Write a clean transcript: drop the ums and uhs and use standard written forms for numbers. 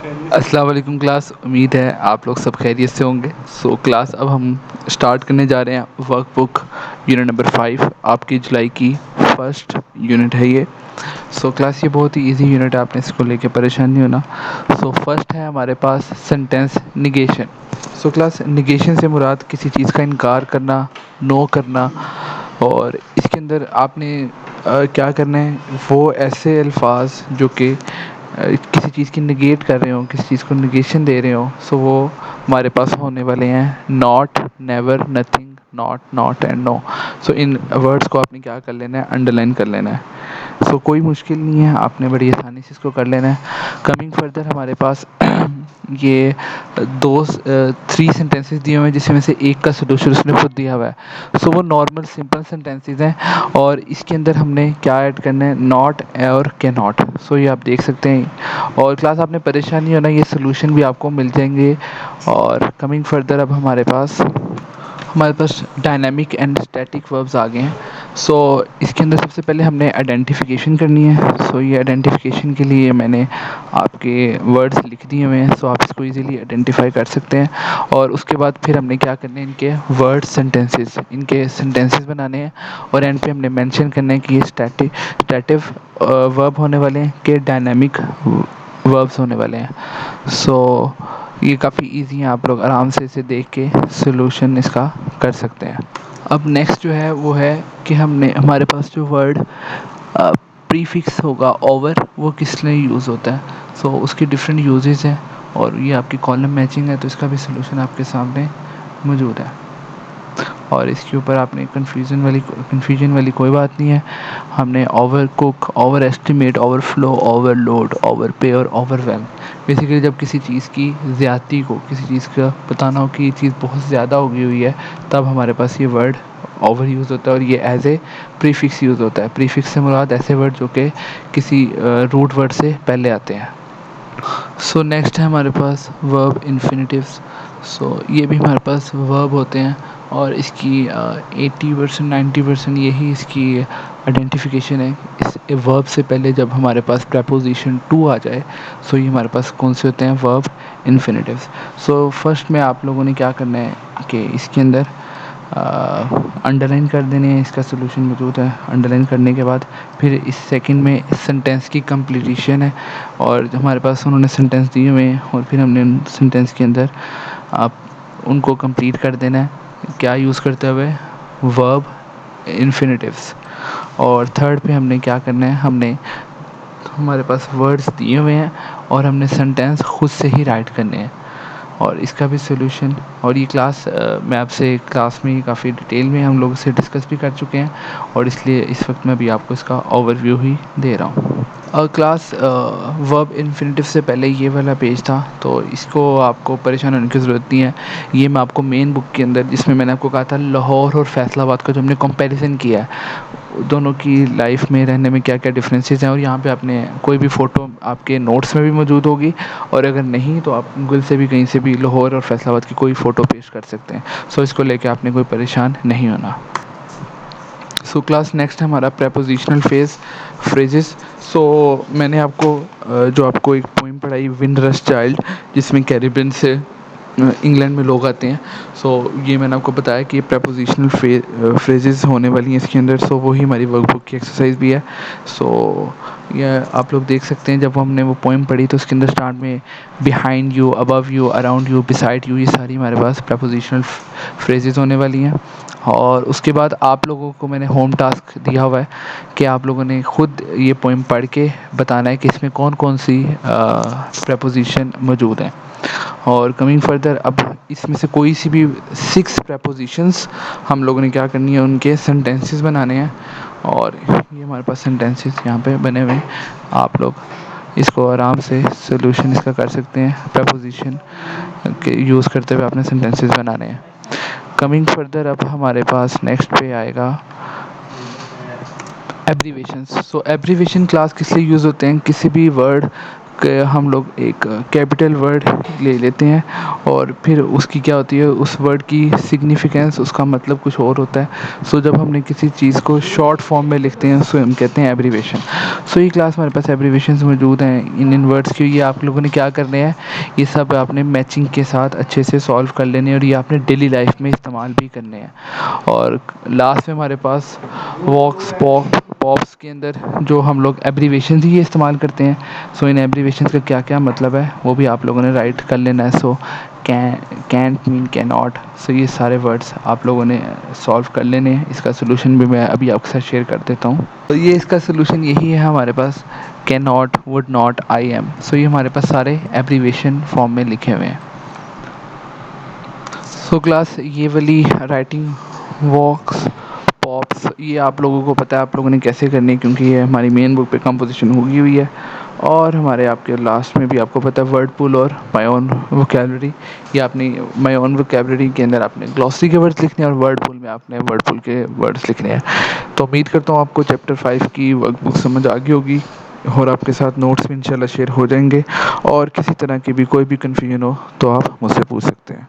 السلام علیکم کلاس، امید ہے آپ لوگ سب خیریت سے ہوں گے. کلاس اب ہم اسٹارٹ کرنے جا رہے ہیں ورک بک یونٹ نمبر 5. آپ کی جولائی کی فرسٹ یونٹ ہے یہ. کلاس یہ بہت ہی ایزی یونٹ ہے، آپ نے اس کو لے کے پریشان نہیں ہونا. فرسٹ ہے ہمارے پاس سینٹینس نگیشن. کلاس نگیشن سے مراد کسی چیز کا انکار کرنا، نو کرنا. اور اس کے اندر آپ نے کیا کرنا ہے، وہ ایسے الفاظ جو کہ کسی چیز کی نگیٹ کر رہے ہوں، کسی چیز کو نگیشن دے رہے ہوں، وہ ہمارے پاس ہونے والے ہیں not, never, nothing, not and no. ان ورڈس کو آپ نے کیا کر لینا ہے، انڈر لائن کر لینا ہے. کوئی مشکل نہیں ہے، آپ نے بڑی آسانی سے اس کو کر لینا ہے. کمنگ فردر ہمارے پاس یہ 3 سینٹینسز دیے ہوئے ہیں، جس میں سے ایک کا سولوشن اس نے خود دیا ہوا ہے. وہ نارمل سمپل سینٹینسز ہیں، اور اس کے اندر ہم نے کیا ایڈ کرنا ہے، ناٹ اور کی ناٹ. یہ آپ دیکھ سکتے ہیں. اور کلاس آپ نے پریشان نہیں ہونا، یہ سلوشن بھی آپ کو مل جائیں گے. اور کمنگ فردر اب ہمارے پاس ڈائنامک اینڈ اسٹیٹک وربز آ گئے ہیں. اس کے اندر سب سے پہلے ہم نے آئیڈینٹیفیکیشن کرنی ہے. یہ آئیڈینٹیفیکیشن کے لیے میں نے آپ کے ورڈس لکھ دیے ہوئے ہیں، آپ اس کو ایزیلی آئیڈینٹیفائی کر سکتے ہیں. اور اس کے بعد پھر ہم نے کیا کرنے ہیں، ان کے ورڈ سینٹینسز، ان کے سینٹینسز بنانے ہیں. اور اینڈ پہ ہم نے مینشن کرنا ہے کہ یہ اسٹیٹو ورب ہونے والے ہیں کہ ڈائنامک وربس ہونے والے ہیں. یہ کافی ایزی ہیں، آپ لوگ آرام سے اسے دیکھ کے سلوشن اس کا کر سکتے ہیں. اب نیکسٹ جو ہے وہ ہے کہ ہمارے پاس جو ورڈ پریفکس ہوگا اوور، وہ کس لیے یوز ہوتا ہے. اس کی ڈفرینٹ یوزز ہیں، اور یہ آپ کی کالم میچنگ ہے، تو اس کا بھی سلوشن آپ کے سامنے موجود ہے. اور اس کے اوپر آپ نے کنفیوژن والی کوئی بات نہیں ہے. ہم نے overcook, overestimate, overflow, overload, overpay اور اوور ویلم. بیسیکلی جب کسی چیز کی زیادتی کو، کسی چیز کا بتانا ہو کہ یہ چیز بہت زیادہ ہو گئی ہوئی ہے، تب ہمارے پاس یہ ورڈ اوور یوز ہوتا ہے. اور یہ ایز اے پریفکس یوز ہوتا ہے. پریفکس سے مراد ایسے ورڈ جو کہ کسی روٹ ورڈ سے پہلے آتے ہیں. نیکسٹ ہے ہمارے پاس ورب انفینیٹیوز. یہ بھی ہمارے پاس ورب ہوتے ہیں، اور اس کی 80% 90% یہی اس کی آئیڈینٹیفیکیشن ہے. اس ورب سے پہلے جب ہمارے پاس پریپوزیشن ٹو آ جائے، یہ ہمارے پاس کون سے ہوتے ہیں، ورب انفینیٹیوز. فرسٹ میں آپ لوگوں نے کیا کرنا ہے کہ اس کے اندر انڈر لائن کر دینے ہیں. اس کا سلوشن موجود ہے. انڈر لائن کرنے کے بعد پھر اس سیکنڈ میں سینٹینس کی کمپلیٹیشن ہے، اور ہمارے پاس انہوں نے سینٹینس دیے ہوئے ہیں، اور پھر ہم نے سینٹینس کے اندر آپ ان کو کمپلیٹ کر دینا ہے. کیا یوز کرتے ہوئے، ورب انفینیٹیوز. اور تھرڈ پہ ہم نے کیا کرنا ہے، ہمارے پاس ورڈس دیے ہوئے ہیں، اور ہم نے سینٹینس خود سے ہی رائٹ کرنے ہیں. اور اس کا بھی سلوشن، اور یہ کلاس میں آپ سے کلاس میں کافی ڈیٹیل میں ہم لوگ اسے ڈسکس بھی کر چکے ہیں، اور اس لیے اس وقت میں بھی آپ کو اس کا اوور ویو ہی دے رہا ہوں. کلاس ورب انفینیٹیو سے پہلے یہ والا پیج تھا، تو اس کو آپ کو پریشان ہونے کی ضرورت نہیں ہے. یہ میں آپ کو مین بک کے اندر، جس میں نے آپ کو کہا تھا لاہور اور فیصل آباد کا جو ہم نے کمپیریزن کیا ہے، دونوں کی لائف میں رہنے میں کیا کیا ڈفرینسز ہیں. اور یہاں پہ آپ نے کوئی بھی فوٹو آپ کے نوٹس میں بھی موجود ہوگی، اور اگر نہیں تو آپ گوگل سے بھی کہیں سے بھی لاہور اور فیصل آباد کی کوئی فوٹو پیش کر سکتے ہیں. اس کو لے کے آپ نے کوئی پریشان نہیں ہونا. کلاس نیکسٹ ہے ہمارا پریپوزیشنل فریزز. میں نے آپ کو جو آپ کو ایک پوئم پڑھائی، ونڈ رش چائلڈ، جس میں کیریبین سے انگلینڈ میں لوگ آتے ہیں. یہ میں نے آپ کو بتایا کہ پریپوزیشنل فریزز ہونے والی ہیں اس کے اندر. وہی ہماری ورک بک کی ایکسرسائز بھی ہے. یہ آپ لوگ دیکھ سکتے ہیں، جب ہم نے وہ پوئم پڑھی تو اس کے اندر اسٹارٹ میں behind you, above you, around you, beside you, یہ ساری ہمارے پاس پریپوزیشنل فریزز ہونے والی ہیں. اور اس کے بعد آپ لوگوں کو میں نے ہوم ٹاسک دیا ہوا ہے کہ آپ لوگوں نے خود یہ پوئم پڑھ کے بتانا ہے کہ اس میں کون کون سی پریپوزیشن موجود ہیں. اور کمنگ فردر، اب اس میں سے کوئی سی بھی 6 پریپوزیشنس ہم لوگوں نے کیا کرنی ہے، ان کے سینٹینسز بنانے ہیں. اور یہ ہمارے پاس سینٹینسز یہاں پہ بنے ہوئے ہیں. آپ لوگ اس کو آرام سے سلوشن اس کا کر سکتے ہیں. پریپوزیشن کے یوز کرتے ہوئے آپ نے سینٹینسز بنانے ہیں. کمنگ فردر، اب ہمارے پاس نیکسٹ پہ آئے گا ایبریویشنس. ایبریویشن کلاس کس لیے یوز ہوتے ہیں، کسی بھی ورڈ کہ ہم لوگ ایک کیپٹل ورڈ لے لیتے ہیں اور پھر اس کی کیا ہوتی ہے، اس ورڈ کی سگنیفیکینس، اس کا مطلب کچھ اور ہوتا ہے. سو جب ہم نے کسی چیز کو شارٹ فارم میں لکھتے ہیں سو ہم کہتے ہیں ایبریویشن. سو یہ کلاس ہمارے پاس ایبریویشنز موجود ہیں ان ورڈس کی. یہ آپ لوگوں نے کیا کرنے ہیں، یہ سب آپ نے میچنگ کے ساتھ اچھے سے سولو کر لینے ہیں اور یہ آپ نے ڈیلی لائف میں استعمال بھی کرنے ہیں. اور لاسٹ میں ہمارے پاس واکس پاپس کے اندر جو ہم لوگ ایبریویشنز ہی استعمال کرتے ہیں. سو ان ایبریویشنز کا کیا کیا مطلب ہے وہ بھی آپ لوگوں نے رائٹ کر لینا ہے. سو کینٹ مین کی ناٹ. سو یہ سارے ورڈس آپ لوگوں نے سولو کر لینے ہیں. اس کا سلوشن بھی میں ابھی آپ کے ساتھ شیئر کر دیتا ہوں. تو یہ اس کا سلوشن یہی ہے ہمارے پاس، can not, would not, I am. So یہ ہمارے پاس سارے ایبریویشن فارم میں لکھے ہوئے ہیں. سو کلاس یہ والی رائٹنگ واکس پاپس یہ آپ لوگوں کو پتہ ہے آپ لوگوں نے کیسے کرنی ہے، کیونکہ یہ ہماری مین بک پہ کمپوزیشن ہوئی ہوئی ہے. اور ہمارے آپ کے لاسٹ میں بھی آپ کو پتہ ہے ورڈ پول اور مائی اون ووکیبلری. یہ آپ نے مائی اون ووکیبلری کے اندر آپ نے گلوسری کے ورڈس لکھنے ہیں اور ورڈ پول میں آپ نے ورڈ پول کے ورڈس لکھنے ہیں. تو امید کرتا ہوں آپ کو چیپٹر 5 کی ورک بک سمجھ آ گئی ہوگی اور آپ کے ساتھ نوٹس بھی انشاءاللہ شیئر ہو جائیں گے. اور کسی طرح کی بھی کوئی بھی کنفیوژن ہو تو آپ مجھ سے پوچھ سکتے ہیں.